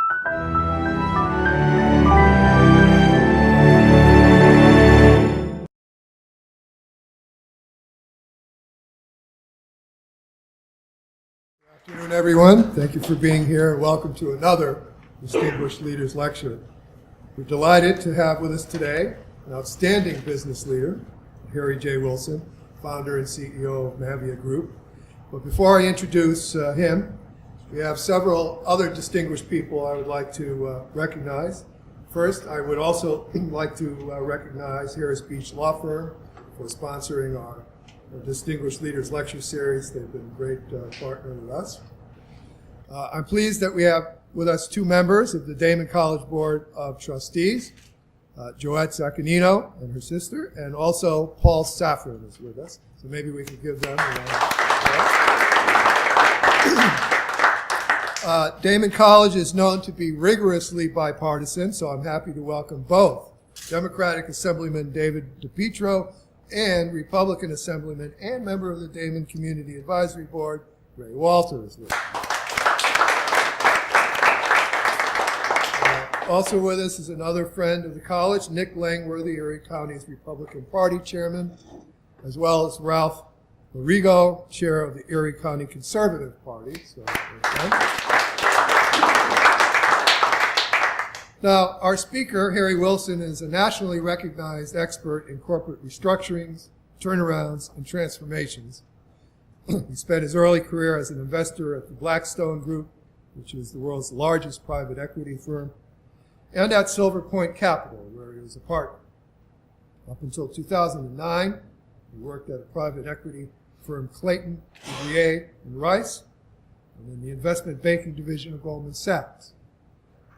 Good afternoon, everyone. Thank you for being here, and welcome to another Distinguished Leaders Lecture. We're delighted to have with us today an outstanding business leader, Harry J. Wilson, founder and CEO of Mavia Group. But before I introduce him, we have several other distinguished people I would like to recognize. First, I would also like to recognize Harris Beach Law Firm for sponsoring our Distinguished Leaders Lecture Series. They've been a great partner with us. I'm pleased that we have with us two members of the Daemen College Board of Trustees, Joette Zaccanino and her sister, and also Paul Saffron is with us. So maybe we can give them a round of applause. Daemen College is known to be rigorously bipartisan, so I'm happy to welcome both Democratic Assemblyman David DePietro and Republican Assemblyman and member of the Daemen Community Advisory Board, Ray Walters. Also with us is another friend of the college, Nick Langworthy, Erie County's Republican Party chairman, as well as Ralph Lorigo, chair of the Erie County Conservative Party. Now, our speaker, Harry Wilson, is a nationally recognized expert in corporate restructurings, turnarounds, and transformations. He spent his early career as an investor at the Blackstone Group, which is the world's largest private equity firm, and at Silver Point Capital, where he was a partner. Up until 2009, he worked at a private equity firm, Clayton, Duvier, and Rice, and in the investment banking division of Goldman Sachs.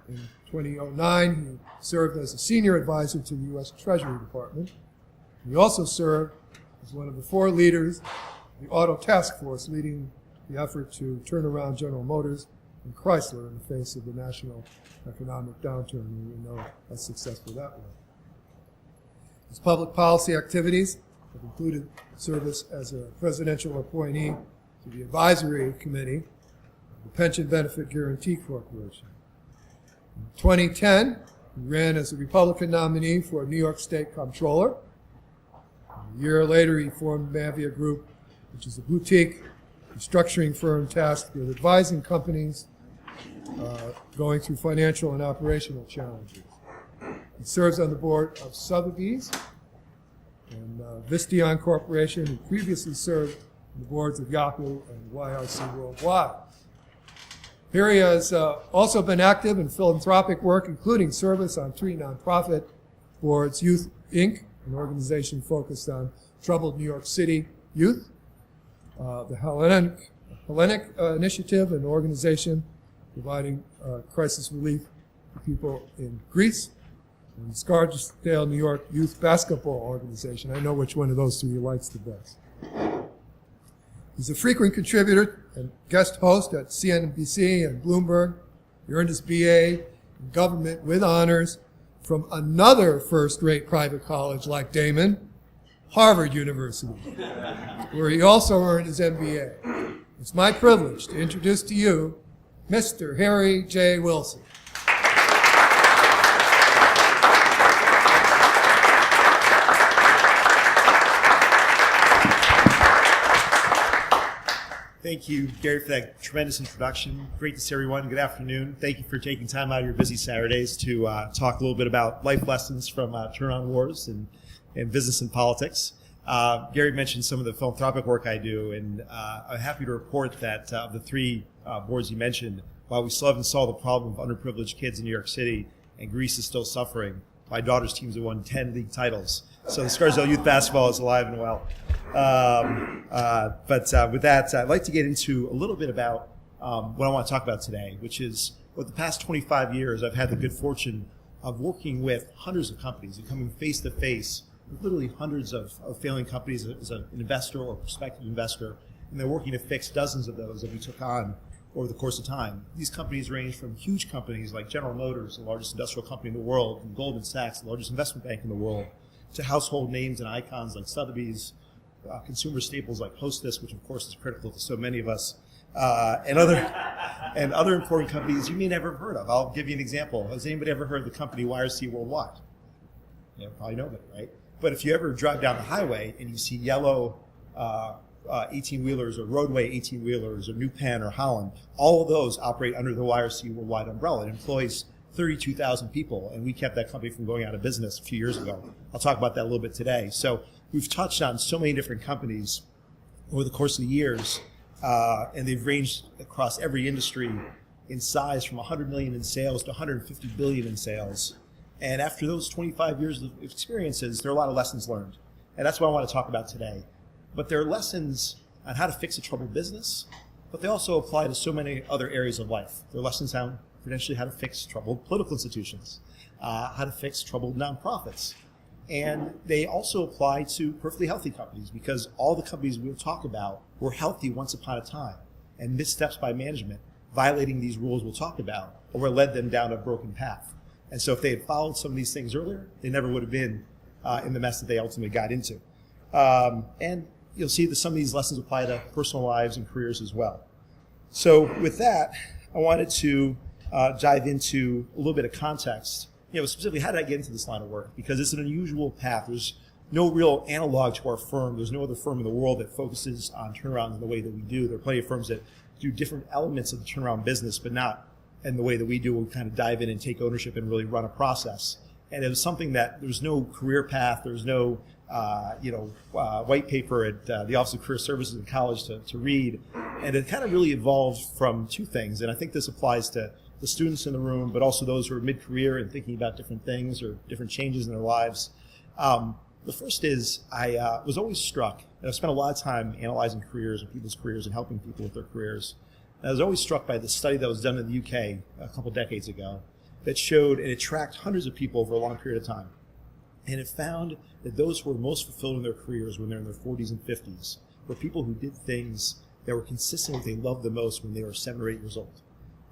In 2009, he served as a senior advisor to the U.S. Treasury Department. He also served as one of the four leaders of the Auto Task Force, leading the effort to turn around General Motors and Chrysler in the face of the national economic downturn, and we know how successful that was. His public policy activities have included service as a presidential appointee to the advisory committee of the Pension Benefit Guarantee Corporation. In 2010, he ran as a Republican nominee for New York State Comptroller. A year later, he formed Mavia Group, which is a boutique restructuring firm tasked with advising companies going through financial and operational challenges. He serves on the board of Sotheby's and Visteon Corporation. He previously served on the boards of Yahoo and YRC Worldwide. Harry has also been active in philanthropic work, including service on three nonprofit boards: Youth Inc., an organization focused on troubled New York City youth; the Hellenic Initiative, an organization providing crisis relief to people in Greece; and Scarsdale, New York Youth Basketball Organization. I know which one of those two he likes the best. He's a frequent contributor and guest host at CNBC and Bloomberg. He earned his BA in government with honors from another first-rate private college like Daemen, Harvard University, where he also earned his MBA. It's my privilege to introduce to you Mr. Harry J. Wilson. Thank you, Gary, for that tremendous introduction. Great to see everyone. Good afternoon. Thank you for taking time out of your busy Saturdays to talk a little bit about life lessons from turnaround wars and business and politics. Gary mentioned some of the philanthropic work I do, and I'm happy to report that of the three boards you mentioned, while we still haven't solved the problem of underprivileged kids in New York City and Greece is still suffering, my daughter's teams have won 10 league titles. So the Scarsdale Youth Basketball is alive and well. But with that, I'd like to get into a little bit about what I want to talk about today, which is over the past 25 years, I've had the good fortune of working with hundreds of companies and coming face to face with literally hundreds of failing companies as an investor or prospective investor, and they're working to fix dozens of those that we took on over the course of time. These companies range from huge companies like General Motors, the largest industrial company in the world, and Goldman Sachs, the largest investment bank in the world, to household names and icons like Sotheby's, consumer staples like Hostess, which of course is critical to so many of us, and other important companies you may never have heard of. I'll give you an example. Has anybody ever heard of the company YRC Worldwide? Probably nobody, right? But if you ever drive down the highway and you see yellow 18-wheelers or roadway 18-wheelers or New Penn or Holland, all of those operate under the YRC Worldwide umbrella. It employs 32,000 people, and we kept that company from going out of business a few years ago. I'll talk about that a little bit today. So we've touched on so many different companies over the course of the years, and they've ranged across every industry in size from 100 million in sales to 150 billion in sales. And after those 25 years of experiences, there are a lot of lessons learned. And that's what I want to talk about today. But there are lessons on how to fix a troubled business, but they also apply to so many other areas of life. There are lessons on potentially how to fix troubled political institutions, how to fix troubled nonprofits. And they also apply to perfectly healthy companies, because all the companies we'll talk about were healthy once upon a time, and missteps by management, violating these rules we'll talk about, or led them down a broken path. And so if they had followed some of these things earlier, they never would have been in the mess that they ultimately got into. And you'll see that some of these lessons apply to personal lives and careers as well. So with that, I wanted to dive into a little bit of context. Specifically, how did I get into this line of work? Because it's an unusual path. There's no real analog to our firm. There's no other firm in the world that focuses on turnarounds in the way that we do. There are plenty of firms that do different elements of the turnaround business, but not in the way that we do. We kind of dive in and take ownership and really run a process. And it was something that there's no career path. There's no white paper at the Office of Career Services in college to read. And it kind of really evolved from two things. And I think this applies to the students in the room, but also those who are mid-career and thinking about different things or different changes in their lives. The first is I was always struck, and I've spent a lot of time analyzing careers and people's careers and helping people with their careers. And I was always struck by the study that was done in the UK a couple decades ago that showed, and it tracked hundreds of people over a long period of time. And it found that those who were most fulfilled in their careers when they're in their 40s and 50s were people who did things that were consistent with what they loved the most when they were 7 or 8 years old.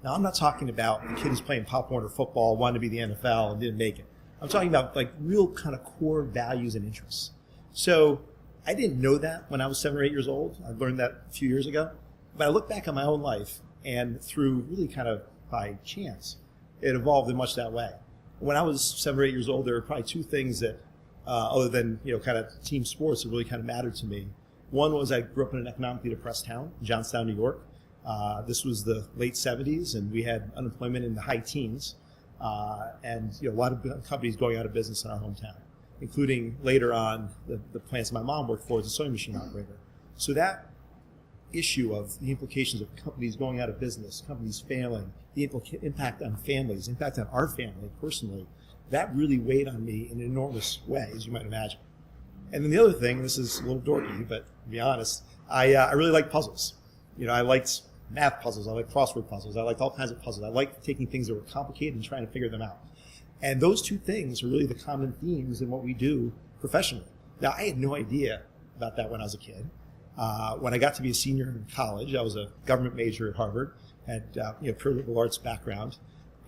Now, I'm not talking about the kid who's playing Pop Warner football, wanted to be the NFL, and didn't make it. I'm talking about like real kind of core values and interests. So I didn't know that when I was 7 or 8 years old. I learned that a few years ago. But I look back on my own life, and through really kind of by chance, it evolved in much that way. When I was 7 or 8 years old, there were probably two things that, other than kind of team sports, that really kind of mattered to me. One was I grew up in an economically depressed town, Johnstown, New York. This was the late 70s, and we had unemployment in the high teens, and a lot of companies going out of business in our hometown, including later on the plants my mom worked for as a sewing machine operator. So that issue of the implications of companies going out of business, companies failing, the impact on families, impact on our family personally, that really weighed on me in an enormous way, as you might imagine. And then the other thing, this is a little dorky, but to be honest, I really like puzzles. I liked math puzzles, I liked crossword puzzles, I liked all kinds of puzzles. I liked taking things that were complicated and trying to figure them out. And those two things are really the common themes in what we do professionally. Now, I had no idea about that when I was a kid. When I got to be a senior in college, I was a government major at Harvard, had pure liberal arts background,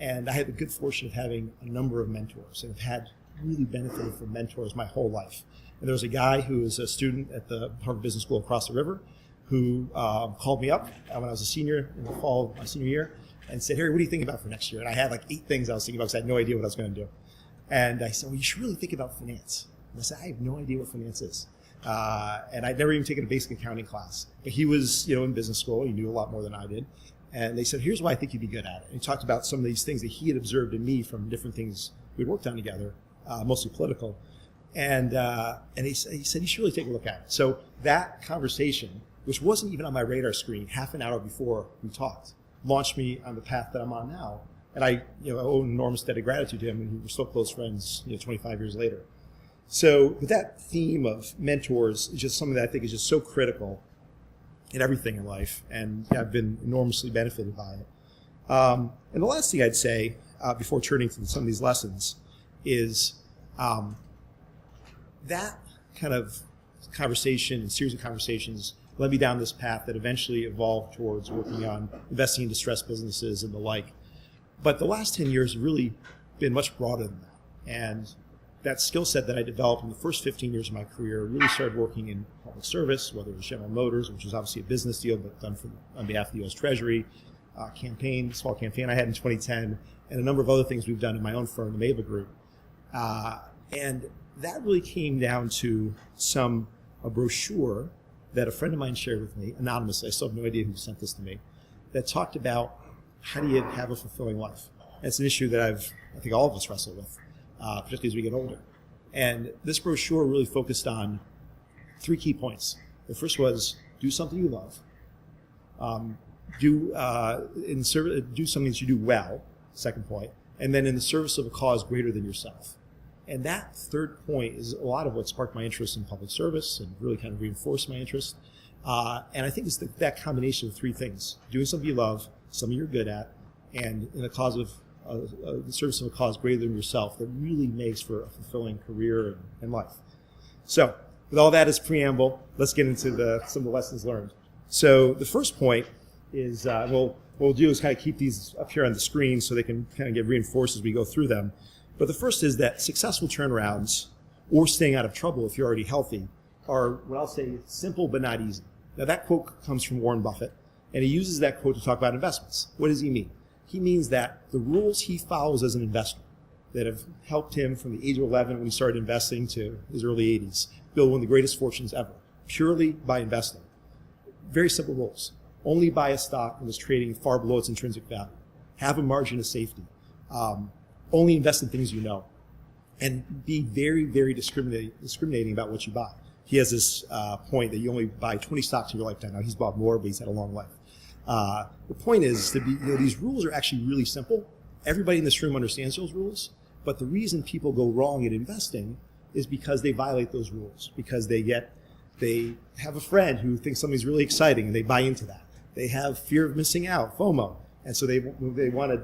and I had the good fortune of having a number of mentors, and have had really benefited from mentors my whole life. And there was a guy who was a student at the Harvard Business School across the river who called me up when I was a senior in the fall of my senior year and said, "Harry, what do you think about for next year?" And I had like 8 things I was thinking about because I had no idea what I was going to do. And I said, "Well, you should really think about finance." And I said, "I have no idea what finance is." And I'd never even taken a basic accounting class. But he was, in business school. He knew a lot more than I did. And they said, "Here's why I think you'd be good at it." And he talked about some of these things that he had observed in me from different things we'd worked on together, mostly political. And he said, "You should really take a look at it." So that conversation, which wasn't even on my radar screen half an hour before we talked, launched me on the path that I'm on now. And I owe an enormous debt of gratitude to him, and we're still close friends 25 years later. So with that theme of mentors is just something that I think is just so critical in everything in life, and I've been enormously benefited by it. And the last thing I'd say before turning to some of these lessons is that kind of conversation and series of conversations led me down this path that eventually evolved towards working on investing in distressed businesses and the like. But the last 10 years have really been much broader than that. And that skill set that I developed in the first 15 years of my career really started working in public service, whether it was General Motors, which was obviously a business deal, but done on behalf of the U.S. Treasury, small campaign I had in 2010, and a number of other things we've done in my own firm, the Mava Group. And that really came down to a brochure that a friend of mine shared with me, anonymously. I still have no idea who sent this to me, that talked about how do you have a fulfilling life. And it's an issue that I think all of us wrestle with, particularly as we get older. And this brochure really focused on 3 key points. The first was do something you love, do something that you do well, second point, and then in the service of a cause greater than yourself. And that third point is a lot of what sparked my interest in public service and really kind of reinforced my interest. And I think it's that combination of 3 things: doing something you love, something you're good at, and in the cause of the service of a cause greater than yourself, that really makes for a fulfilling career and life. So, with all that as preamble, let's get into some of the lessons learned. So, the first point is what we'll do is kind of keep these up here on the screen so they can kind of get reinforced as we go through them. But the first is that successful turnarounds, or staying out of trouble if you're already healthy, are what I'll say simple but not easy. Now, that quote comes from Warren Buffett, and he uses that quote to talk about investments. What does he mean? He means that the rules he follows as an investor that have helped him from the age of 11 when he started investing to his early 80s build one of the greatest fortunes ever, purely by investing. Very simple rules. Only buy a stock when it's trading far below its intrinsic value. Have a margin of safety. Only invest in things you know. And be very, very discriminating about what you buy. He has this point that you only buy 20 stocks in your lifetime. Now, he's bought more, but he's had a long life. The point is, these rules are actually really simple. Everybody in this room understands those rules. But the reason people go wrong in investing is because they violate those rules. Because they have a friend who thinks something's really exciting and they buy into that. They have fear of missing out, FOMO, and so they want to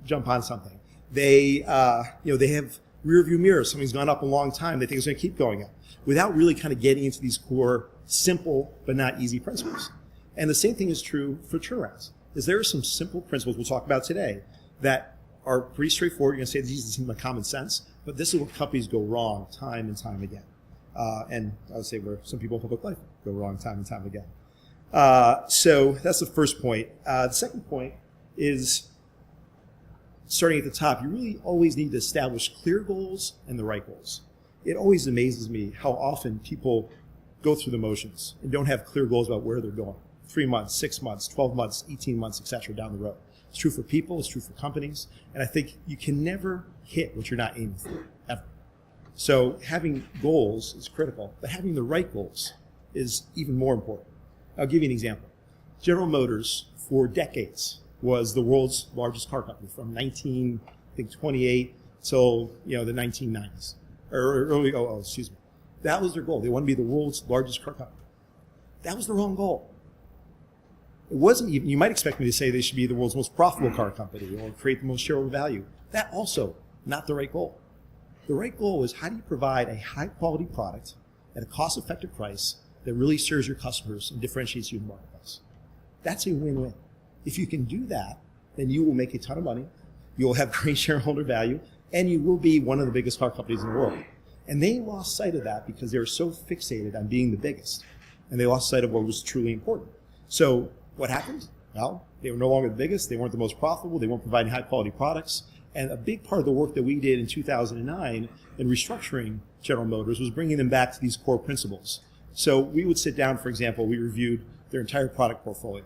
jump on something. They have rear view mirrors. Something's gone up a long time. They think it's going to keep going up without really kind of getting into these core simple but not easy principles. And the same thing is true for turnarounds. There are some simple principles we'll talk about today that are pretty straightforward. You're going to say these seem like common sense, but this is where companies go wrong time and time again. And I would say where some people in public life go wrong time and time again. So that's the first point. The second point is, starting at the top, you really always need to establish clear goals and the right goals. It always amazes me how often people go through the motions and don't have clear goals about where they're going. 3 months, 6 months, 12 months, 18 months, etc. down the road. It's true for people, it's true for companies, and I think you can never hit what you're not aiming for, ever. So having goals is critical, but having the right goals is even more important. I'll give you an example. General Motors, for decades, was the world's largest car company from 1928 till the 1990s, or early. Excuse me. That was their goal. They wanted to be the world's largest car company. That was the wrong goal. It wasn't even. You might expect me to say they should be the world's most profitable car company or create the most shareholder value. That also not the right goal. The right goal is, how do you provide a high quality product at a cost effective price that really serves your customers and differentiates you in the marketplace? That's a win-win. If you can do that, then you will make a ton of money, you will have great shareholder value, and you will be one of the biggest car companies in the world. And they lost sight of that because they were so fixated on being the biggest. And they lost sight of what was truly important. So what happened? Well, they were no longer the biggest, they weren't the most profitable, they weren't providing high quality products. And a big part of the work that we did in 2009 in restructuring General Motors was bringing them back to these core principles. So we would sit down, for example, we reviewed their entire product portfolio.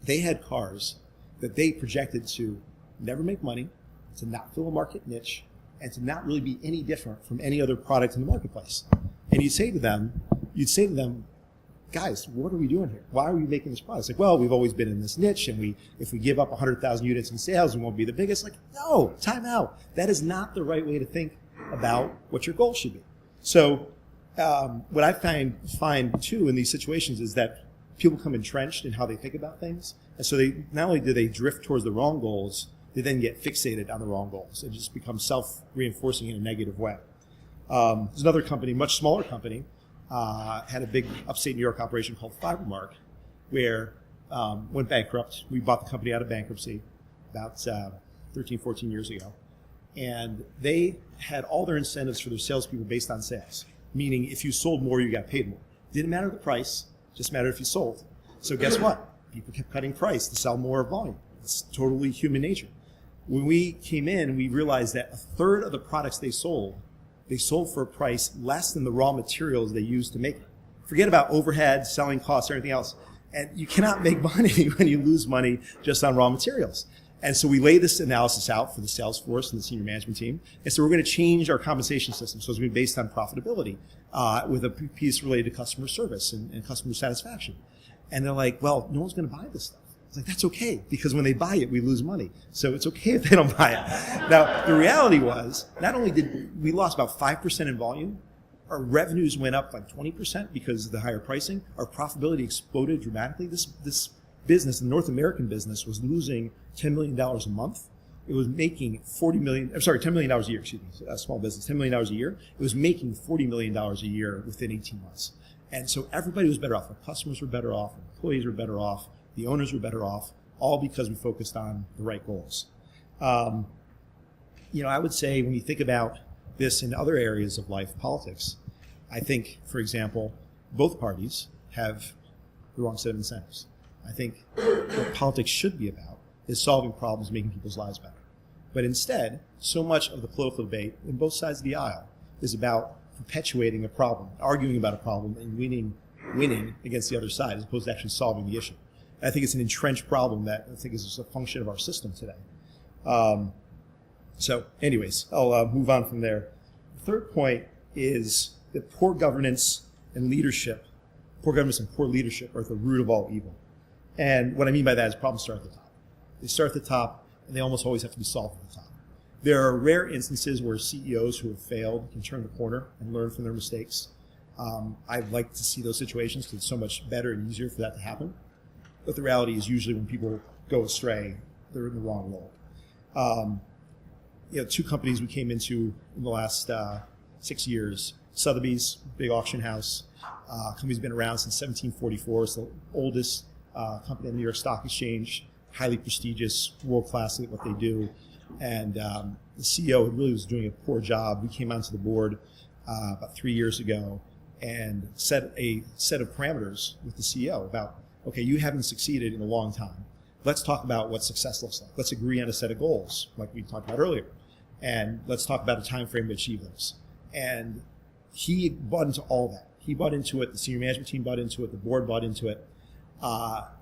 They had cars that they projected to never make money, to not fill a market niche, and to not really be any different from any other product in the marketplace. And you'd say to them, guys, what are we doing here? Why are we making this product? It's like, well, we've always been in this niche, and if we give up 100,000 units in sales, we won't be the biggest. Like, no, time out. That is not the right way to think about what your goal should be. So what I find too in these situations is that people become entrenched in how they think about things. And so they not only do they drift towards the wrong goals, they then get fixated on the wrong goals. It just becomes self-reinforcing in a negative way. There's another company, much smaller company, had a big upstate New York operation called Fibermark, where went bankrupt. We bought the company out of bankruptcy about 13, 14 years ago. And they had all their incentives for their salespeople based on sales, meaning if you sold more, you got paid more. Didn't matter the price, just mattered if you sold. So guess what? People kept cutting price to sell more volume. It's totally human nature. When we came in, we realized that a third of the products they sold for a price less than the raw materials they used to make it. Forget about overhead, selling costs, everything else. And you cannot make money when you lose money just on raw materials. And so we laid this analysis out for the sales force and the senior management team. And so we're going to change our compensation system. So it's going to be based on profitability with a piece related to customer service and customer satisfaction. And they're like, well, no one's going to buy this stuff. It's like, that's okay, because when they buy it, we lose money. So it's okay if they don't buy it. Now, the reality was, not only did we lost about 5% in volume, our revenues went up like 20% because of the higher pricing. Our profitability exploded dramatically. This business, the North American business, was losing $10 million a month. It was making $10 million a year, excuse me, a small business, $10 million a year. It was making $40 million a year within 18 months. And so everybody was better off. Our customers were better off. Our employees were better off. The owners were better off, all because we focused on the right goals. I would say when you think about this in other areas of life, politics, I think, for example, both parties have the wrong set of incentives. I think what politics should be about is solving problems, making people's lives better. But instead, so much of the political debate in both sides of the aisle is about perpetuating a problem, arguing about a problem, and winning against the other side, as opposed to actually solving the issue. I think it's an entrenched problem that I think is just a function of our system today. So anyways, I'll move on from there. The third point is that poor governance and poor leadership are at the root of all evil. And what I mean by that is problems start at the top. They start at the top, and they almost always have to be solved at the top. There are rare instances where CEOs who have failed can turn the corner and learn from their mistakes. I'd like to see those situations because it's so much better and easier for that to happen. But the reality is usually when people go astray, they're in the wrong role. Two companies we came into in the last 6 years, Sotheby's, big auction house. Company's been around since 1744. It's the oldest company on the New York Stock Exchange, highly prestigious, world-class at what they do. And the CEO really was doing a poor job. We came onto the board about 3 years ago and set a set of parameters with the CEO about, okay, you haven't succeeded in a long time. Let's talk about what success looks like. Let's agree on a set of goals, like we talked about earlier. And let's talk about a time frame to achieve those. And he bought into all that. He bought into it. The senior management team bought into it. The board bought into it.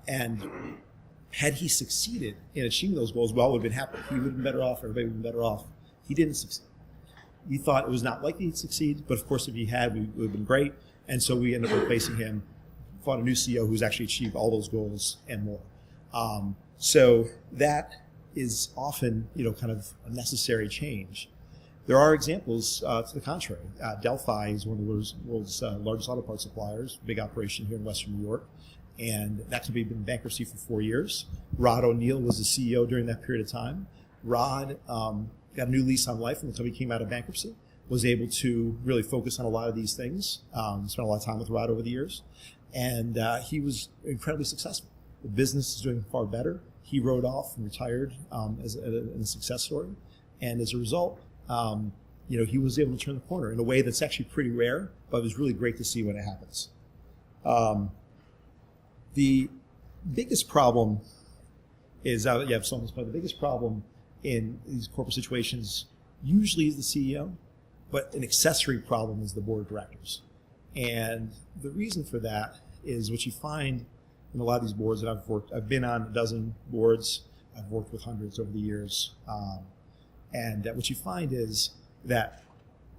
And had he succeeded in achieving those goals, we all would have been happy. He would have been better off. Everybody would have been better off. He didn't succeed. We thought it was not likely he'd succeed, but of course, if he had, we would have been great. And so we ended up replacing him, found a new CEO who's actually achieved all those goals and more. So that is often, kind of a necessary change. There are examples to the contrary. Delphi is one of the world's largest auto parts suppliers, big operation here in Western New York. And that company had been in bankruptcy for 4 years. Rod O'Neill was the CEO during that period of time. Rod got a new lease on life when the company came out of bankruptcy, was able to really focus on a lot of these things. Spent a lot of time with Rod over the years. And he was incredibly successful. The business is doing far better. He rode off and retired as a success story. And as a result, he was able to turn the corner in a way that's actually pretty rare, but it was really great to see when it happens. The biggest problem is, the biggest problem in these corporate situations usually is the CEO, but an accessory problem is the board of directors. And the reason for that is what you find in a lot of these boards that I've been on a dozen boards. I've worked with hundreds over the years. And what you find is that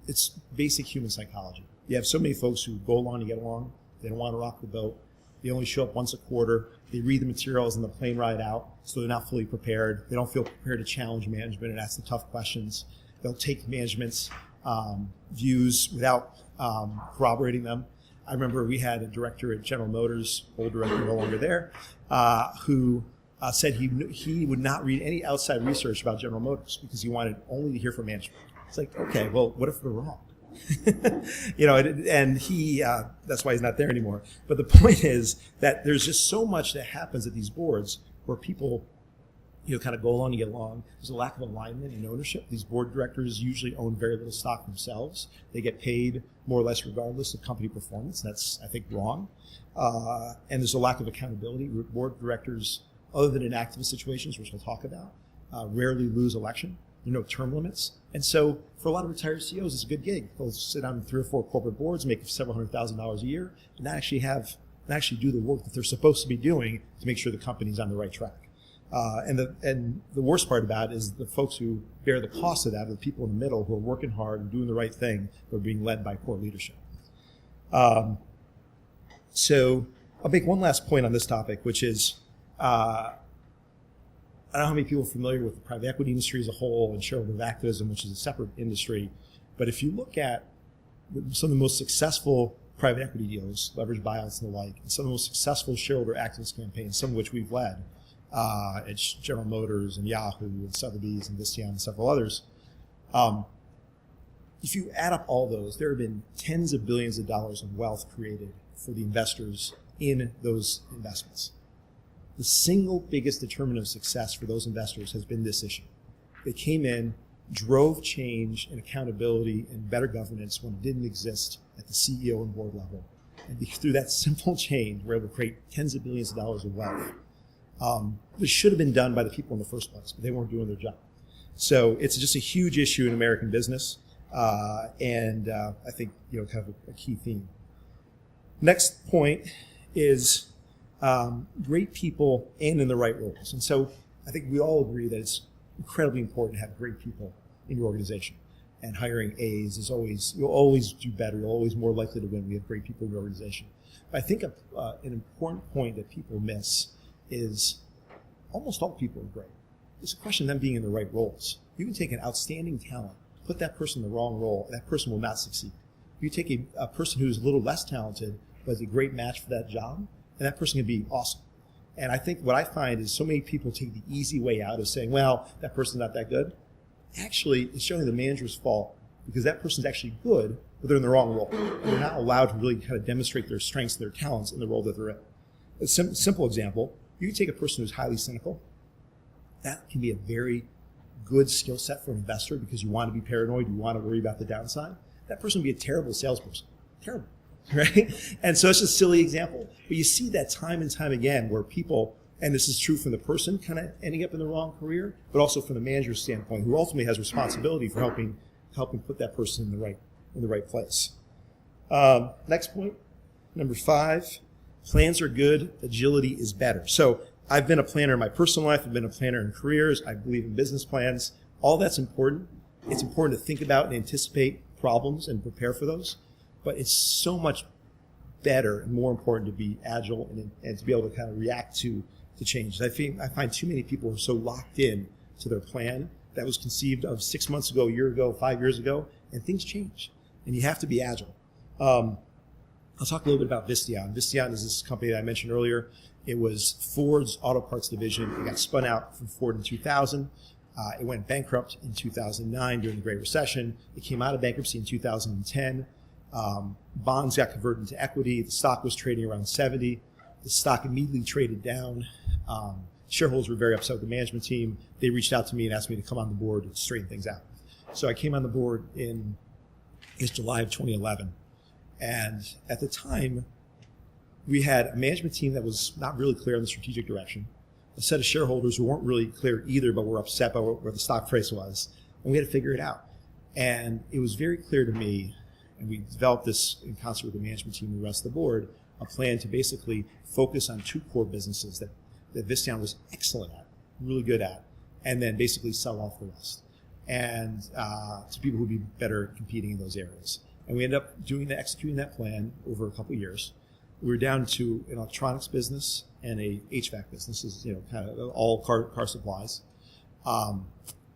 it's basic human psychology. You have so many folks who go along to get along. They don't want to rock the boat. They only show up once a quarter. They read the materials on the plane ride out, so they're not fully prepared. They don't feel prepared to challenge management and ask the tough questions. They'll take management's views without corroborating them. I remember we had a director at General Motors, old director no longer there, who said he would not read any outside research about General Motors because he wanted only to hear from management. It's like, okay, well, what if we're wrong? And he, that's why he's not there anymore. But the point is that there's just so much that happens at these boards where people kind of go along and get along. There's a lack of alignment and ownership. These board directors usually own very little stock themselves. They get paid more or less regardless of company performance. That's, I think, wrong. And there's a lack of accountability. Board directors, other than in activist situations, which we'll talk about, rarely lose election. There are no term limits. And so for a lot of retired CEOs, it's a good gig. They'll sit on 3 or 4 corporate boards, make several $100,000 a year, and not actually do the work that they're supposed to be doing to make sure the company's on the right track. And the worst part about it is the folks who bear the cost of that are the people in the middle who are working hard and doing the right thing, who are being led by poor leadership. So I'll make one last point on this topic, which is I don't know how many people are familiar with the private equity industry as a whole and shareholder activism, which is a separate industry. But if you look at some of the most successful private equity deals, leveraged buyouts and the like, and some of the most successful shareholder activist campaigns, some of which we've led, at General Motors and Yahoo and Sotheby's and Visteon and several others, if you add up all those, there have been tens of billions of dollars of wealth created for the investors in those investments. The single biggest determinant of success for those investors has been this issue. They came in, drove change and accountability and better governance when it didn't exist at the CEO and board level. And through that simple change, we're able to create tens of billions of dollars of wealth. This should have been done by the people in the first place, but they weren't doing their job. So it's just a huge issue in American business, and I think kind of a key theme. Next point is great people and in the right roles. And so I think we all agree that it's incredibly important to have great people in your organization. And hiring A's is you'll always do better. You're always more likely to win. We have great people in your organization. But I think an important point that people miss is almost all people are great. It's a question of them being in the right roles. You can take an outstanding talent, put that person in the wrong role, and that person will not succeed. You take a person who's a little less talented, but is a great match for that job, and that person can be awesome. And I think what I find is so many people take the easy way out of saying, well, that person's not that good. Actually, it's showing the manager's fault because that person's actually good, but they're in the wrong role. And they're not allowed to really kind of demonstrate their strengths and their talents in the role that they're in. A simple example, you can take a person who's highly cynical. That can be a very good skill set for an investor because you want to be paranoid, you want to worry about the downside. That person would be a terrible salesperson. Terrible. Right? And so it's just a silly example. But you see that time and time again where people, and this is true from the person kind of ending up in the wrong career, but also from the manager's standpoint, who ultimately has responsibility for helping put that person in the right place. Next point, number 5, plans are good, agility is better. So I've been a planner in my personal life, I've been a planner in careers, I believe in business plans. All that's important. It's important to think about and anticipate problems and prepare for those. But it's so much better and more important to be agile and to be able to kind of react to change. I find too many people are so locked in to their plan that was conceived of 6 months ago, a year ago, 5 years ago, and things change. And you have to be agile. I'll talk a little bit about Visteon. Visteon is this company that I mentioned earlier. It was Ford's auto parts division. It got spun out from Ford in 2000. It went bankrupt in 2009 during the Great Recession. It came out of bankruptcy in 2010. Bonds got converted into equity. The stock was trading around 70. The stock immediately traded down. Shareholders were very upset with the management team. They reached out to me and asked me to come on the board and straighten things out. So I came on the board in July of 2011. And at the time, we had a management team that was not really clear on the strategic direction, a set of shareholders who weren't really clear either, but were upset by where the stock price was. And we had to figure it out. And it was very clear to me, and we developed this in concert with the management team and the rest of the board, a plan to basically focus on 2 core businesses that Visteon was excellent at, really good at, and then basically sell off the rest. And to people who would be better competing in those areas. And we ended up executing that plan over a couple of years. We were down to an electronics business and a HVAC business, this is, kind of all car supplies.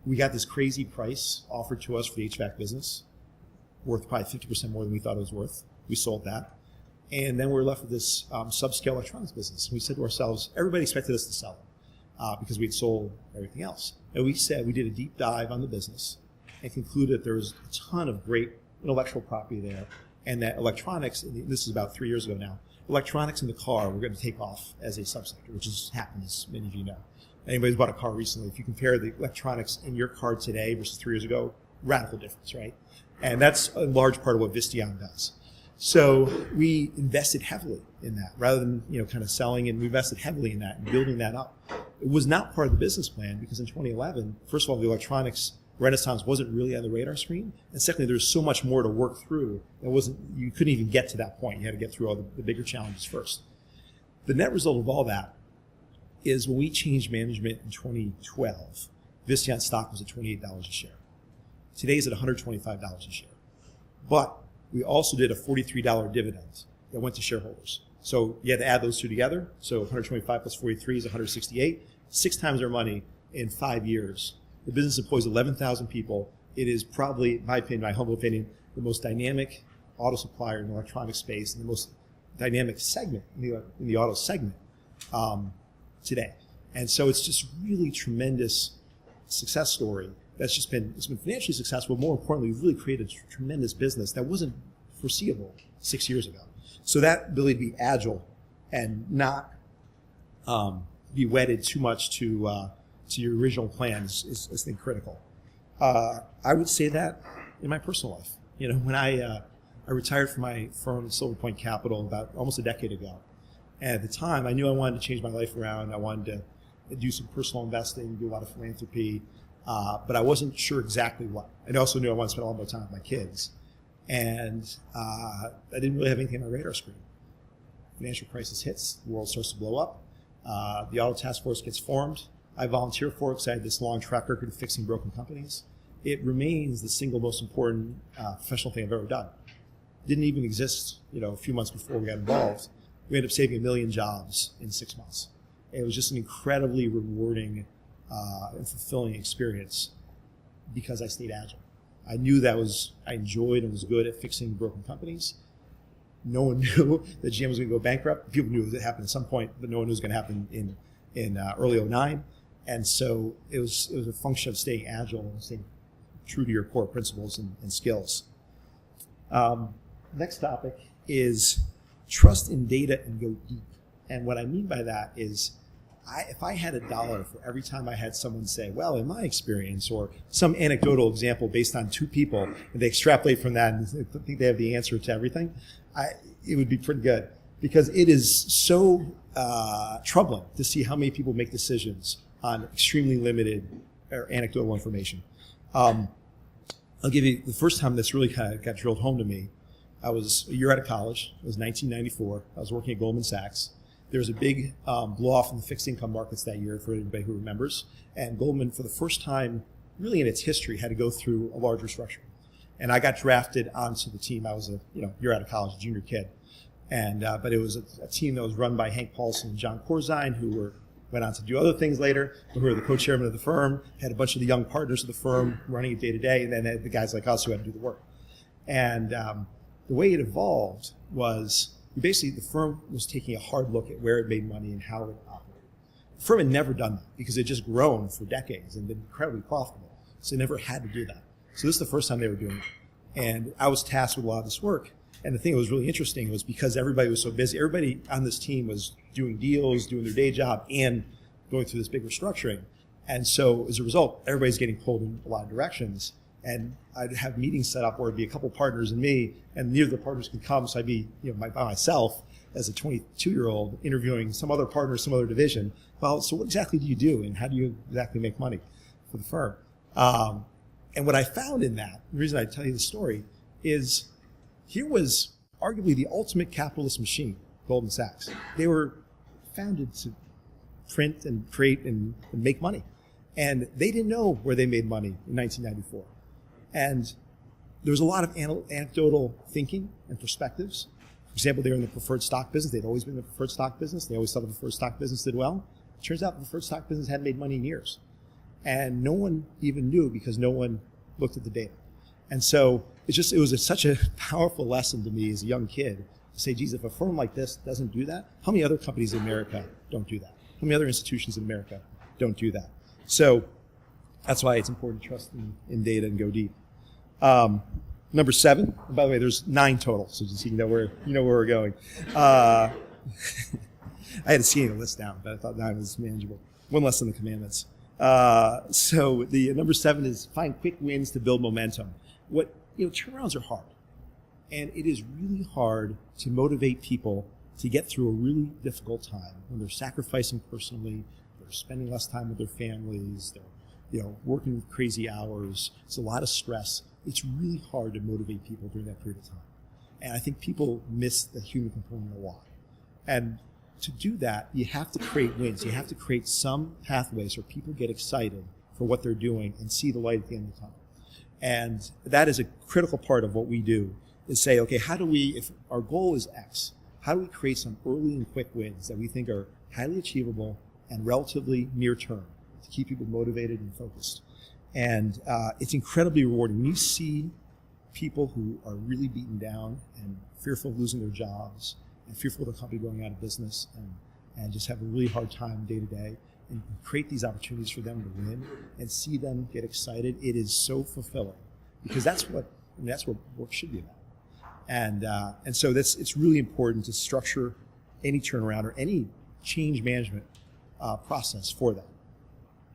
We got this crazy price offered to us for the HVAC business, worth probably 50% more than we thought it was worth. We sold that. And then we were left with this subscale electronics business. And we said to ourselves, everybody expected us to sell it because we had sold everything else. And we did a deep dive on the business and concluded that there was a ton of great intellectual property there, and that electronics, and this is about 3 years ago now, electronics in the car were going to take off as a subsector, which has happened, as many of you know. Anybody's bought a car recently, if you compare the electronics in your car today versus 3 years ago, radical difference, right? And that's a large part of what Visteon does. So we invested heavily in that rather than, kind of selling, and we invested heavily in that and building that up. It was not part of the business plan because in 2011, first of all, the electronics renaissance wasn't really on the radar screen. And secondly, there's so much more to work through. You couldn't even get to that point. You had to get through all the bigger challenges first. The net result of all that is when we changed management in 2012, Visteon stock was at $28 a share. Today's at $125 a share. But we also did a $43 dividend that went to shareholders. So you had to add those two together. So 125 plus 43 is 168. 6 times our money in 5 years. The business employs 11,000 people. It is probably, in my opinion, my humble opinion, the most dynamic auto supplier in the electronic space and the most dynamic segment in the auto segment today. And so it's just really tremendous success story. It's been financially successful. More importantly, we've really created a tremendous business that wasn't foreseeable 6 years ago. So that ability to be agile and not be wedded too much to your original plans is I think critical. I would say that in my personal life. When I retired from my firm, Silver Point Capital, about almost a decade ago. And at the time, I knew I wanted to change my life around. I wanted to do some personal investing, do a lot of philanthropy, but I wasn't sure exactly what. I also knew I wanted to spend a lot more time with my kids. And I didn't really have anything on my radar screen. Financial crisis hits, the world starts to blow up. The auto task force gets formed. I volunteer for it because I had this long track record of fixing broken companies. It remains the single most important professional thing I've ever done. Didn't even exist, a few months before we got involved. We ended up saving 1 million jobs in 6 months. It was just an incredibly rewarding and fulfilling experience because I stayed agile. I knew I enjoyed and was good at fixing broken companies. No one knew that GM was going to go bankrupt. People knew it would happen at some point, but no one knew it was going to happen in early 2009. And so it was a function of staying agile and staying true to your core principles and skills. Next topic is trust in data and go deep. And what I mean by that is if I had $1 for every time I had someone say, well, in my experience, or some anecdotal example based on 2 people, and they extrapolate from that and think they have the answer to everything, it would be pretty good. Because it is so troubling to see how many people make decisions on extremely limited or anecdotal information. I'll give you the first time this really kind of got drilled home to me. I was a year out of college. It was 1994. I was working at Goldman Sachs. There was a big blow-off in the fixed income markets that year, for anybody who remembers. And Goldman, for the first time, really in its history, had to go through a large restructuring. And I got drafted onto the team. I was a year out of college, a junior kid. And but it was a team that was run by Hank Paulson and John Corzine, who went on to do other things later, who were the co-chairman of the firm, had a bunch of the young partners of the firm running it day to day, and then had the guys like us who had to do the work. And the way it evolved was basically the firm was taking a hard look at where it made money and how it operated. The firm had never done that because it had just grown for decades and been incredibly profitable. So they never had to do that. So this is the first time they were doing it. And I was tasked with a lot of this work. And the thing that was really interesting was because everybody was so busy, everybody on this team was doing deals, doing their day job, and going through this big restructuring. And so as a result, everybody's getting pulled in a lot of directions. And I'd have meetings set up where it'd be a couple partners and me, and neither of the partners could come, so I'd be by myself as a 22-year-old interviewing some other partner, some other division. Well, so what exactly do you do, and how do you exactly make money for the firm? And what I found in that, the reason I tell you the story, is here was arguably the ultimate capitalist machine, Goldman Sachs. They were founded to print and create and make money. And they didn't know where they made money in 1994. And there was a lot of anecdotal thinking and perspectives. For example, they were in the preferred stock business. They'd always been in the preferred stock business. They always thought the preferred stock business did well. It turns out the preferred stock business hadn't made money in years. And no one even knew because no one looked at the data. And so it was such a powerful lesson to me as a young kid to say, geez, if a firm like this doesn't do that, how many other companies in America don't do that? How many other institutions in America don't do that? So that's why it's important to trust in data and go deep. Number 7, by the way, there's 9 total, so just so you know where we're going. I had to see the list down, but I thought 9 was manageable. One less than the commandments. So the number 7 is find quick wins to build momentum. Turnarounds are hard. And it is really hard to motivate people to get through a really difficult time when they're sacrificing personally, they're spending less time with their families, they're working crazy hours. It's a lot of stress. It's really hard to motivate people during that period of time. And I think people miss the human component a lot. And to do that, you have to create wins. You have to create some pathways where people get excited for what they're doing and see the light at the end of the tunnel. And that is a critical part of what we do, is say, okay, if our goal is X, how do we create some early and quick wins that we think are highly achievable and relatively near term to keep people motivated and focused? And it's incredibly rewarding. When you see people who are really beaten down and fearful of losing their jobs and fearful of the company going out of business and just have a really hard time day to day, and create these opportunities for them to win and see them get excited, it is so fulfilling, because that's what work should be about. And so it's really important to structure any turnaround or any change management process for that.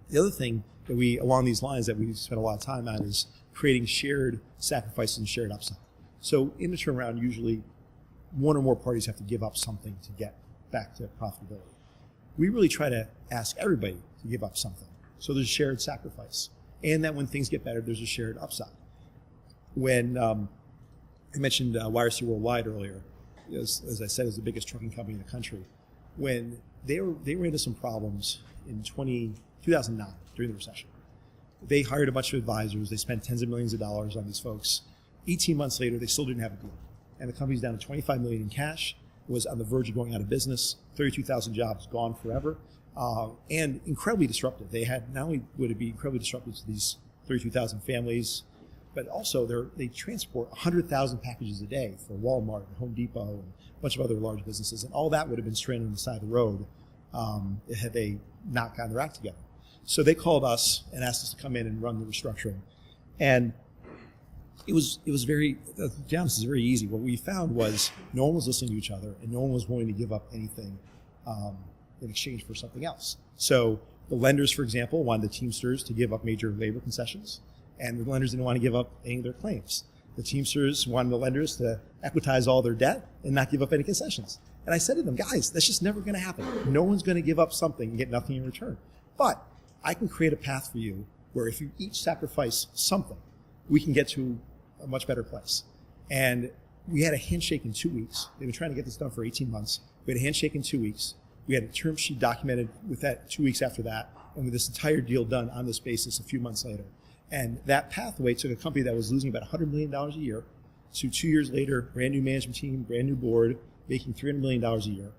The other thing that along these lines that we spend a lot of time on is creating shared sacrifices and shared upside. So in a turnaround, usually one or more parties have to give up something to get back to profitability. We really try to ask everybody to give up something. So there's shared sacrifice. And that when things get better, there's a shared upside. When I mentioned YRC Worldwide earlier, as I said, is the biggest trucking company in the country. When they ran into some problems in 2009 during the recession, they hired a bunch of advisors. They spent tens of millions of dollars on these folks. 18 months later, they still didn't have a deal. And the company's down to $25 million in cash, was on the verge of going out of business, 32,000 jobs gone forever, and incredibly disruptive. They had, not only would it be incredibly disruptive to these 32,000 families, but also they transport 100,000 packages a day for Walmart and Home Depot and a bunch of other large businesses, and all that would have been stranded on the side of the road had they not gotten their act together. So they called us and asked us to come in and run the restructuring. And it was very, to be honest, it's very easy. What we found was no one was listening to each other, and no one was willing to give up anything in exchange for something else. So the lenders, for example, wanted the Teamsters to give up major labor concessions, and the lenders didn't want to give up any of their claims. The Teamsters wanted the lenders to equitize all their debt and not give up any concessions. And I said to them, guys, that's just never going to happen. No one's going to give up something and get nothing in return. But I can create a path for you where if you each sacrifice something, we can get to a much better place. And we had a handshake in 2 weeks. They've been trying to get this done for 18 months. We had a handshake in 2 weeks. We had a term sheet documented with that 2 weeks after that, and with this entire deal done on this basis a few months later. And that pathway took a company that was losing about $100 million a year to 2 years later, brand new management team, brand new board, making $300 million a year.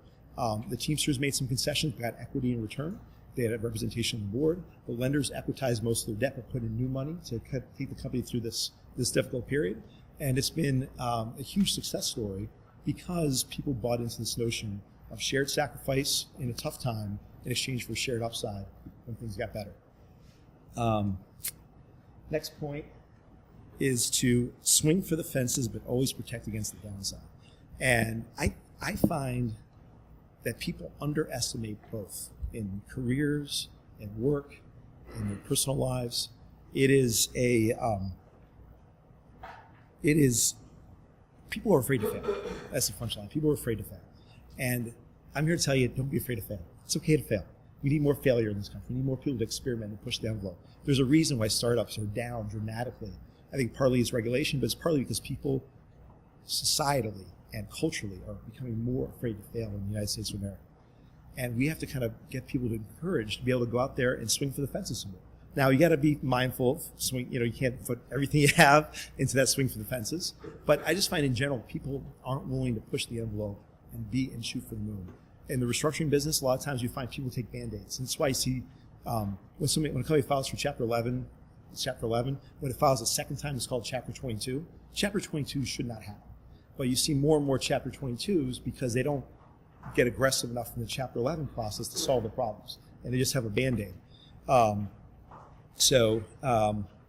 The Teamsters made some concessions, got equity in return. They had a representation on the board. The lenders equitized most of their debt, but put in new money to take the company through this difficult period. And it's been a huge success story because people bought into this notion of shared sacrifice in a tough time in exchange for shared upside when things got better. Next point is to swing for the fences, but always protect against the downside. And I find that people underestimate both in careers, in work, in their personal lives. People are afraid to fail. That's the punchline. People are afraid to fail. And I'm here to tell you, don't be afraid to fail. It's okay to fail. We need more failure in this country. We need more people to experiment and push the envelope. There's a reason why startups are down dramatically. I think partly it's regulation, but it's partly because people societally and culturally are becoming more afraid to fail in the United States of America. And we have to kind of get people to encourage to be able to go out there and swing for the fences some more. Now, you got to be mindful of swing. You can't put everything you have into that swing for the fences. But I just find in general, people aren't willing to push the envelope and shoot for the moon. In the restructuring business, a lot of times you find people take Band-Aids. And that's why you see when a company files for Chapter 11, it's Chapter 11. When it files a second time, it's called Chapter 22. Chapter 22 should not happen. But you see more and more Chapter 22s because they don't get aggressive enough in the Chapter 11 process to solve the problems. And they just have a Band-Aid. So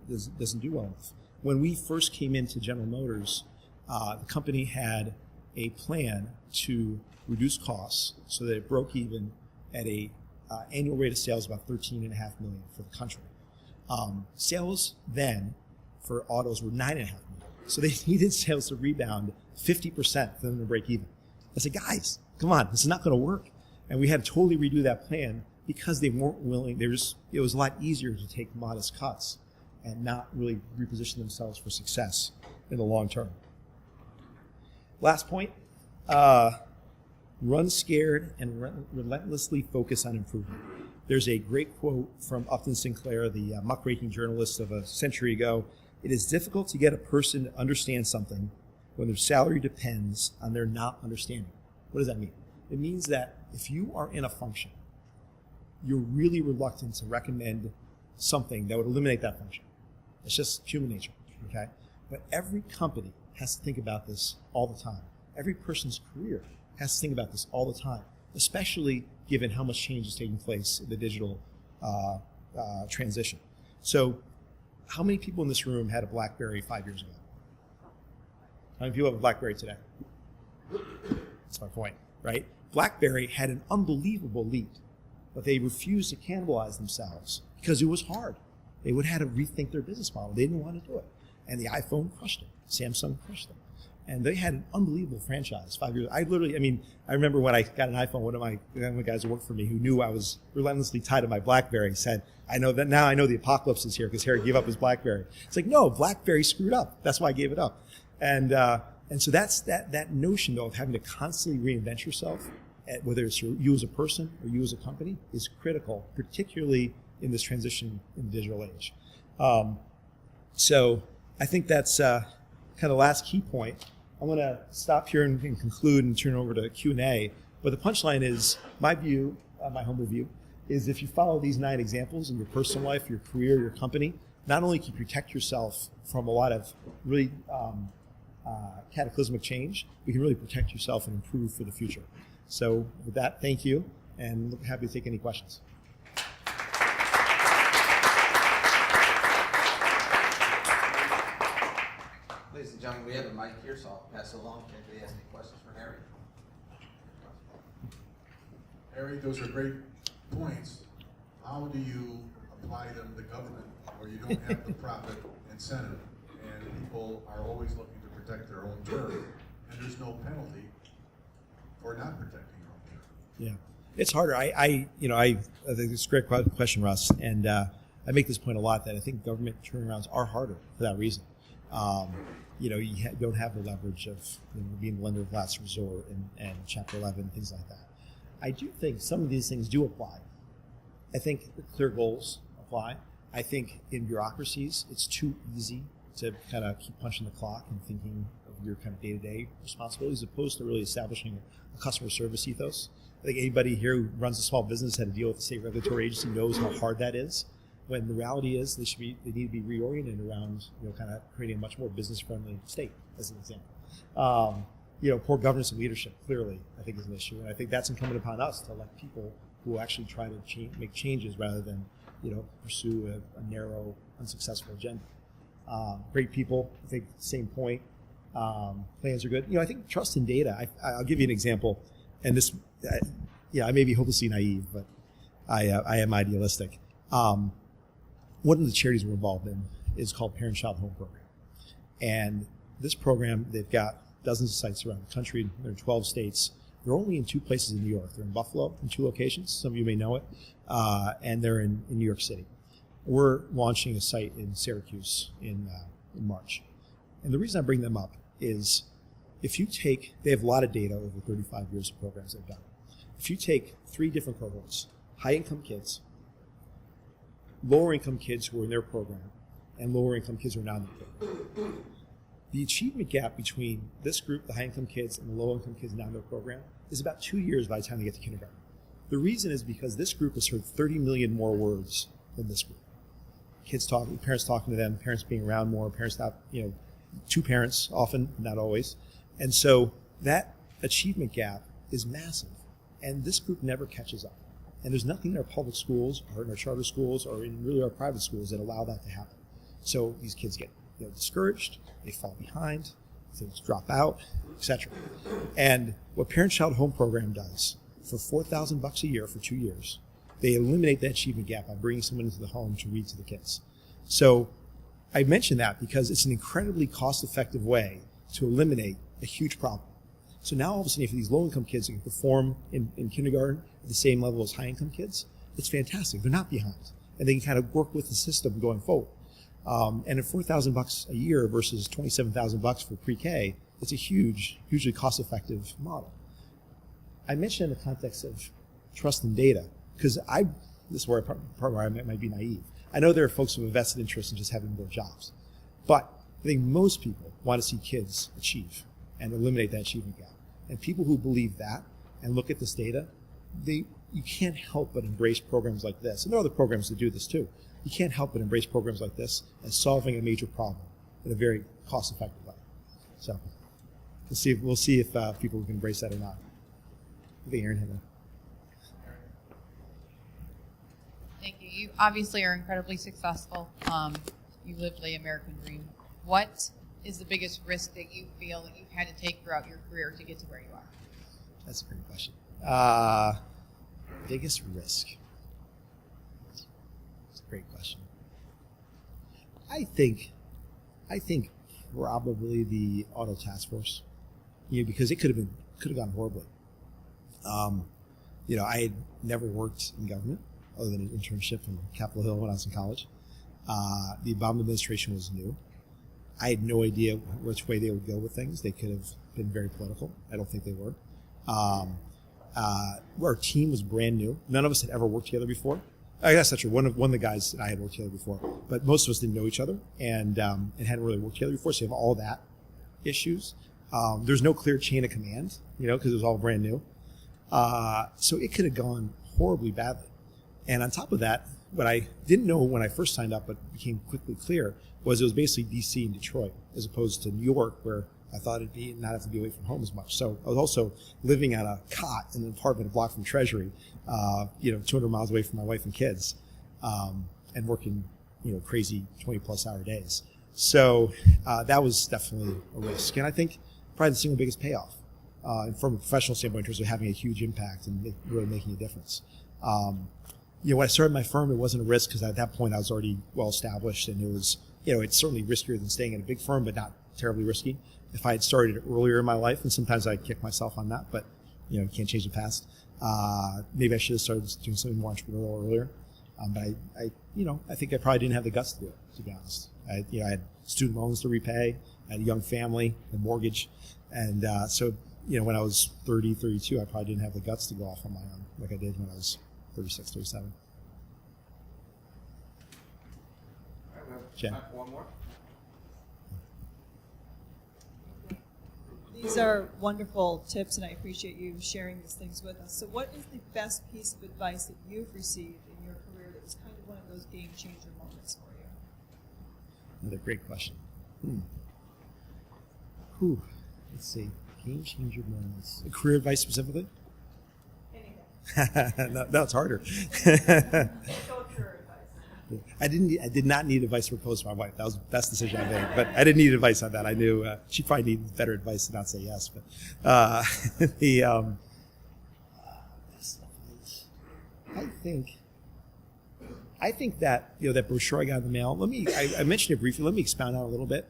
this doesn't do well enough. When we first came into General Motors, the company had a plan to reduce costs so that it broke even at a annual rate of sales about 13.5 million for the country. Sales then for autos were 9.5 million. So they needed sales to rebound 50% for them to break even. I said, guys, come on, this is not going to work. And we had to totally redo that plan because they weren't willing. It was a lot easier to take modest cuts and not really reposition themselves for success in the long term. Last point, run scared and relentlessly focus on improvement. There's a great quote from Upton Sinclair, the muckraking journalist of a century ago. It is difficult to get a person to understand something when their salary depends on their not understanding. What does that mean? It means that if you are in a function, you're really reluctant to recommend something that would eliminate that function. It's just human nature, okay? But every company has to think about this all the time. Every person's career has to think about this all the time, especially given how much change is taking place in the digital transition. So how many people in this room had a BlackBerry 5 years ago? How many people have a BlackBerry today? That's my point, right? BlackBerry had an unbelievable lead, but they refused to cannibalize themselves because it was hard. They would have to rethink their business model. They didn't want to do it. And the iPhone crushed it. Samsung crushed them. And they had an unbelievable franchise 5 years. I remember when I got an iPhone, one of the guys who worked for me who knew I was relentlessly tied to my BlackBerry said, I know the apocalypse is here because Harry gave up his BlackBerry. It's like, no, BlackBerry screwed up. That's why I gave it up. And so that's that notion, though, of having to constantly reinvent yourself, whether it's you as a person or you as a company, is critical, particularly in this transition in the digital age. So I think that's kind of the last key point. I'm going to stop here and conclude and turn over to Q&A. But the punchline is, my view, my humble view, is if you follow these 9 examples in your personal life, your career, your company, not only can you protect yourself from a lot of really cataclysmic change, you can really protect yourself and improve for the future. So with that, thank you, and happy to take any questions. Ladies and gentlemen, we have a mic here, so I'll pass it along. If anybody has any questions for Harry. Harry, those are great points. How do you apply them to government where you don't have the profit incentive and people are always looking to protect their own turf and there's no penalty for not protecting your own turf? Yeah, it's harder. I think it's a great question, Russ, and I make this point a lot that I think government turnarounds are harder for that reason. You don't have the leverage of being the lender of last resort and Chapter 11, things like that. I do think some of these things do apply. I think clear goals apply. I think in bureaucracies, it's too easy to kind of keep punching the clock and thinking of your kind of day-to-day responsibilities as opposed to really establishing a customer service ethos. I think anybody here who runs a small business had to deal with the state regulatory agency knows how hard that is. When the reality is they need to be reoriented around kind of creating a much more business-friendly state, as an example. Poor governance and leadership clearly I think is an issue, and I think that's incumbent upon us to elect people who actually try to make changes rather than pursue a narrow, unsuccessful agenda. Great people, I think same point. Plans are good. I think trust in data. I'll give you an example, and this, I may be hopelessly naive, but I am idealistic. One of the charities we're involved in is called Parent-Child Home Program. And this program, they've got dozens of sites around the country. They're in 12 states. They're only in 2 places in New York. They're in Buffalo in 2 locations. Some of you may know it. And they're in New York City. We're launching a site in Syracuse in March. And the reason I bring them up is they have a lot of data over 35 years of programs they've done. If you take 3 different cohorts, high-income kids, lower-income kids who are in their program, and lower-income kids who are not in their program. The achievement gap between this group, the high-income kids, and the low-income kids not in their program is about 2 years by the time they get to kindergarten. The reason is because this group has heard 30 million more words than this group. Parents talking to them, parents being around more, parents not, 2 parents often, not always. And so that achievement gap is massive, and this group never catches up. And there's nothing in our public schools or in our charter schools or in really our private schools that allow that to happen. So these kids get discouraged, they fall behind, things drop out, etc. And what Parent-Child Home Program does for $4,000 a year for 2 years They eliminate that achievement gap by bringing someone into the home to read to the kids. So I mention that because it's an incredibly cost-effective way to eliminate a huge problem. So now all of a sudden, if these low-income kids can perform in kindergarten at the same level as high-income kids, it's fantastic. They're not behind, and they can kind of work with the system going forward. And at $4,000 a year versus $27,000 for pre-K, it's a hugely cost-effective model. I mentioned in the context of trust and data because this is where part where I might be naive. I know there are folks who have a vested interest in just having more jobs, but I think most people want to see kids achieve and eliminate that achievement gap. And people who believe that and look at this data, you can't help but embrace programs like this. And there are other programs that do this too. You can't help but embrace programs like this as solving a major problem in a very cost-effective way. So we'll see if people can embrace that or not. I think Aaron had a... Thank you. You obviously are incredibly successful. You lived the American dream. What is the biggest risk that you feel that you've had to take throughout your career to get to where you are? That's a great question. Biggest risk. That's a great question. I think probably the auto task force. Because it could have gone horribly. I had never worked in government other than an internship in Capitol Hill when I was in college. The Obama administration was new. I had no idea which way they would go with things. They could have been very political. I don't think they were. Our team was brand new. None of us had ever worked together before. I guess that's true. One of the guys and I had worked together before, but most of us didn't know each other and hadn't really worked together before. So you have all that issues. There's no clear chain of command, because it was all brand new. So it could have gone horribly badly. And on top of that, what I didn't know when I first signed up, but became quickly clear, was it was basically D.C. and Detroit, as opposed to New York, where I thought it'd be not have to be away from home as much. So I was also living on a cot in an apartment a block from Treasury, 200 miles away from my wife and kids, and working, crazy 20-plus hour days. So that was definitely a risk. And I think probably the single biggest payoff, from a professional standpoint, in terms of having a huge impact and really making a difference. When I started my firm, it wasn't a risk because at that point I was already well established, and it was, it's certainly riskier than staying at a big firm, but not terribly risky. If I had started earlier in my life, and sometimes I kick myself on that, but you can't change the past. Maybe I should have started doing something more entrepreneurial earlier. But I think I probably didn't have the guts to do it, to be honest. I had student loans to repay, I had a young family, a mortgage, and so when I was 30, 32, I probably didn't have the guts to go off on my own like I did when I was 36, 37. All right, we have Jen. time for one more. These are wonderful tips, and I appreciate you sharing these things with us. So what is the best piece of advice that you've received in your career that was kind of one of those game-changer moments for you? Another great question. Let's see. Game-changer moments. Career advice specifically? Anything. No, it's harder. Culture advice. I did not need advice proposed to my wife. That was the best decision I made. But I didn't need advice on that. I knew she probably needed better advice to not say yes. But I think that that brochure I got in the mail. I mentioned it briefly. Let me expound on it a little bit.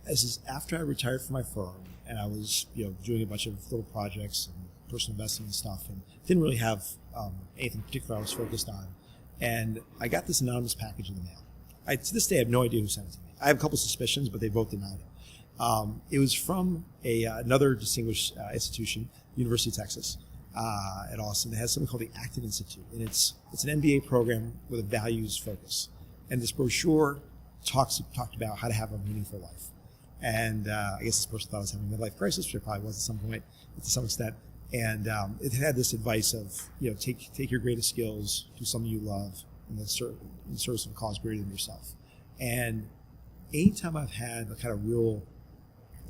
This is after I retired from my firm, and I was doing a bunch of little projects and personal investing and stuff, and didn't really have anything particular I was focused on. And I got this anonymous package in the mail. To this day, I have no idea who sent it to me. I have a couple suspicions, but they both denied it. It was from another distinguished institution, University of Texas at Austin. It has something called the Acton Institute, and it's an MBA program with a values focus. And this brochure talked about how to have a meaningful life. And I guess this person thought I was having a midlife crisis, which I probably was at some point, to some extent. And it had this advice of, take your greatest skills, do something you love, in the service of a cause greater than yourself. And anytime I've had a kind of real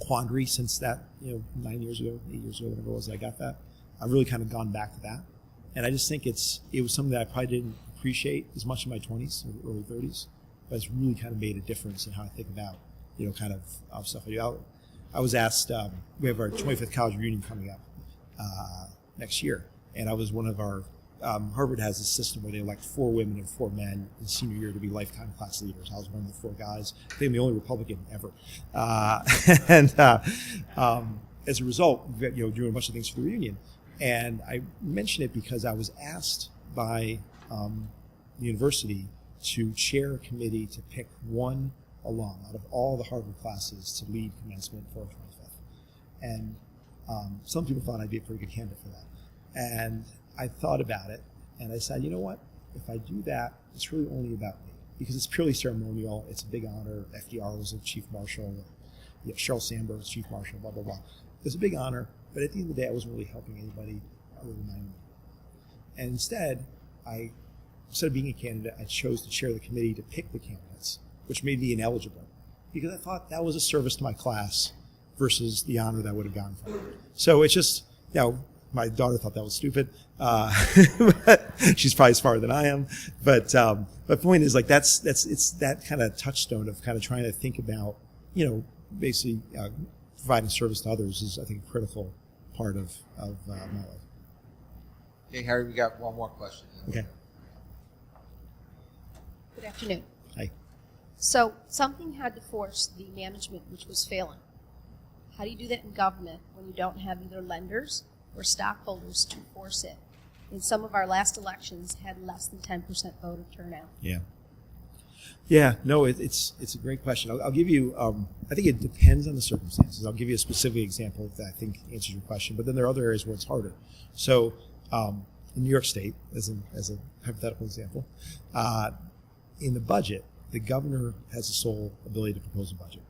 quandary since that, 8 years ago, whatever it was that I got that, I've really kind of gone back to that. And I just think it was something that I probably didn't appreciate as much in my 20s or early 30s, but it's really kind of made a difference in how I think about, kind of stuff I do. I was asked, we have our 25th college reunion coming up next year, and I was one of our Harvard has a system where they elect 4 women and 4 men in senior year to be lifetime class leaders. I was one of the 4 guys. I think I'm the only Republican ever. As a result, doing a bunch of things for the reunion. And I mention it because I was asked by the university to chair a committee to pick one alum out of all the Harvard classes to lead commencement for our 25th. And some people thought I'd be a pretty good candidate for that. And I thought about it, and I said, you know what? If I do that, it's really only about me, because it's purely ceremonial. It's a big honor. FDR was the chief marshal. Sheryl Sandberg was chief marshal, blah, blah, blah. It's a big honor, but at the end of the day, I wasn't really helping anybody other than my own. And instead of being a candidate, I chose to chair the committee to pick the candidates, which made me ineligible, because I thought that was a service to my class versus the honor that I would have gotten from it. So it's just, my daughter thought that was stupid. She's probably smarter than I am. But the point is, it's that kind of touchstone of kind of trying to think about, basically providing service to others is, I think, a critical part of my life. Okay, Harry, we got one more question. Okay. Good afternoon. Hi. So something had to force the management which was failing. How do you do that in government when you don't have either lenders or stockholders to force it? In some of our last elections had less than 10% voter turnout. Yeah. Yeah, no, it's a great question. I'll give you, I think it depends on the circumstances. I'll give you a specific example that I think answers your question, but then there are other areas where it's harder. So in New York State, as a hypothetical example, in the budget, the governor has the sole ability to propose a budget.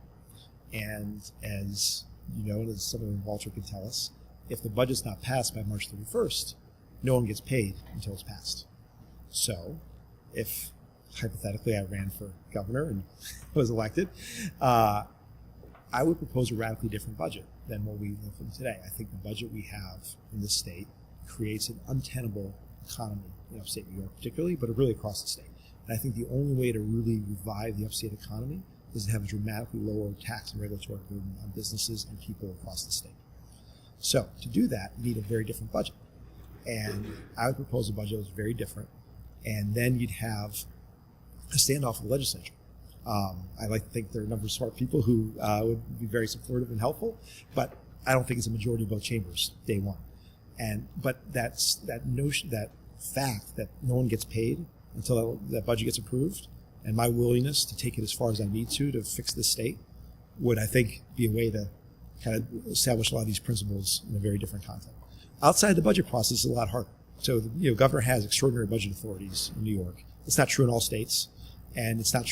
And as you know, and as someone Walter can tell us, if the budget's not passed by March 31st, no one gets paid until it's passed. So if hypothetically I ran for governor and was elected, I would propose a radically different budget than what we live in today. I think the budget we have in this state creates an untenable economy in upstate New York particularly, but really across the state. And I think the only way to really revive the upstate economy is to have a dramatically lower tax and regulatory burden on businesses and people across the state. So to do that, you need a very different budget. And I would propose a budget that was very different. And then you'd have a standoff with the legislature. I like to think there are a number of smart people who would be very supportive and helpful, but I don't think it's a majority of both chambers day one. But that notion, that fact that no one gets paid until that budget gets approved, and my willingness to take it as far as I need to fix this state, would, I think, be a way to kind of establish a lot of these principles in a very different context. Outside the budget process is a lot harder. So the governor has extraordinary budget authorities in New York. It's not true in all states, and it's not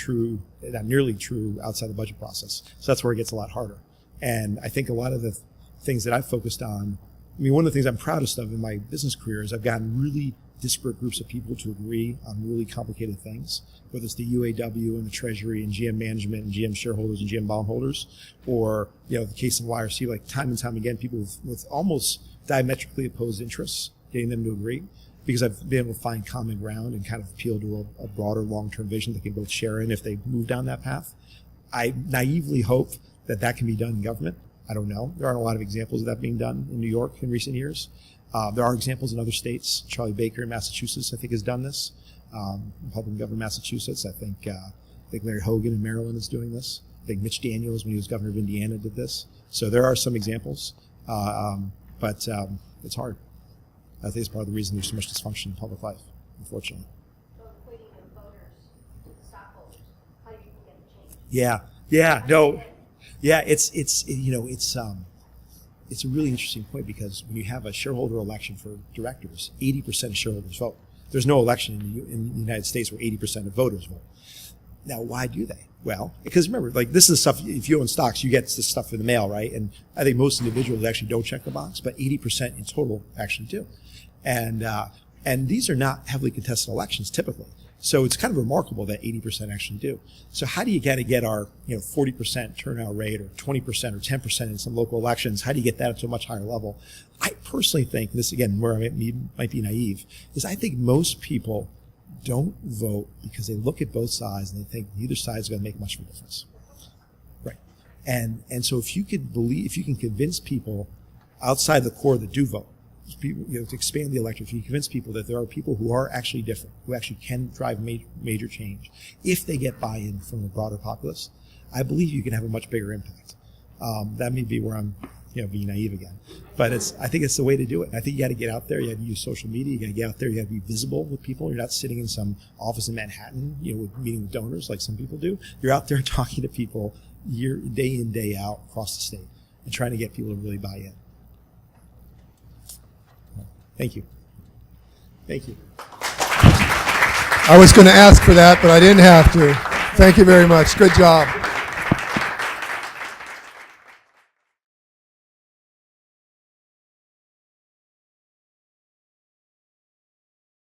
nearly true outside the budget process. So that's where it gets a lot harder. And I think a lot of the things that I've focused on, one of the things I'm proudest of in my business career is I've gotten really disparate groups of people to agree on really complicated things, whether it's the UAW and the Treasury and GM management and GM shareholders and GM bondholders, or the case of YRC, like time and time again, people with almost diametrically opposed interests, getting them to agree, because I've been able to find common ground and kind of appeal to a broader long-term vision they can both share in if they move down that path. I naively hope that can be done in government. I don't know. There aren't a lot of examples of that being done in New York in recent years. There are examples in other states. Charlie Baker in Massachusetts, I think, has done this. Republican governor of Massachusetts. I think Larry Hogan in Maryland is doing this. I think Mitch Daniels, when he was governor of Indiana, did this. So there are some examples, but it's hard. I think it's part of the reason there's so much dysfunction in public life, unfortunately. So equating the voters to the stockholders, how do you get a change? It's a really interesting point, because when you have a shareholder election for directors, 80% of shareholders vote. There's no election in the United States where 80% of voters vote. Now, why do they? Well, because remember, this is the stuff, if you own stocks, you get this stuff in the mail, right? And I think most individuals actually don't check the box, but 80% in total actually do. And these are not heavily contested elections typically. So it's kind of remarkable that 80% actually do. So how do you get our 40% turnout rate, or 20% or 10% in some local elections? How do you get that to a much higher level? I personally think, this again, where I might be naive, is I think most people don't vote because they look at both sides and they think neither side is going to make much of a difference. Right. And so if you can convince people outside the core that do vote people, to expand the electorate, if you convince people that there are people who are actually different, who actually can drive major change, if they get buy-in from the broader populace, I believe you can have a much bigger impact. That may be where I'm, being naive again, but I think it's the way to do it. I think you got to get out there. You have to use social media. You got to get out there. You have to be visible with people. You're not sitting in some office in Manhattan, meeting with donors like some people do. You're out there talking to people day in, day out across the state and trying to get people to really buy in. Thank you. Thank you. I was going to ask for that, but I didn't have to. Thank you very much. Good job.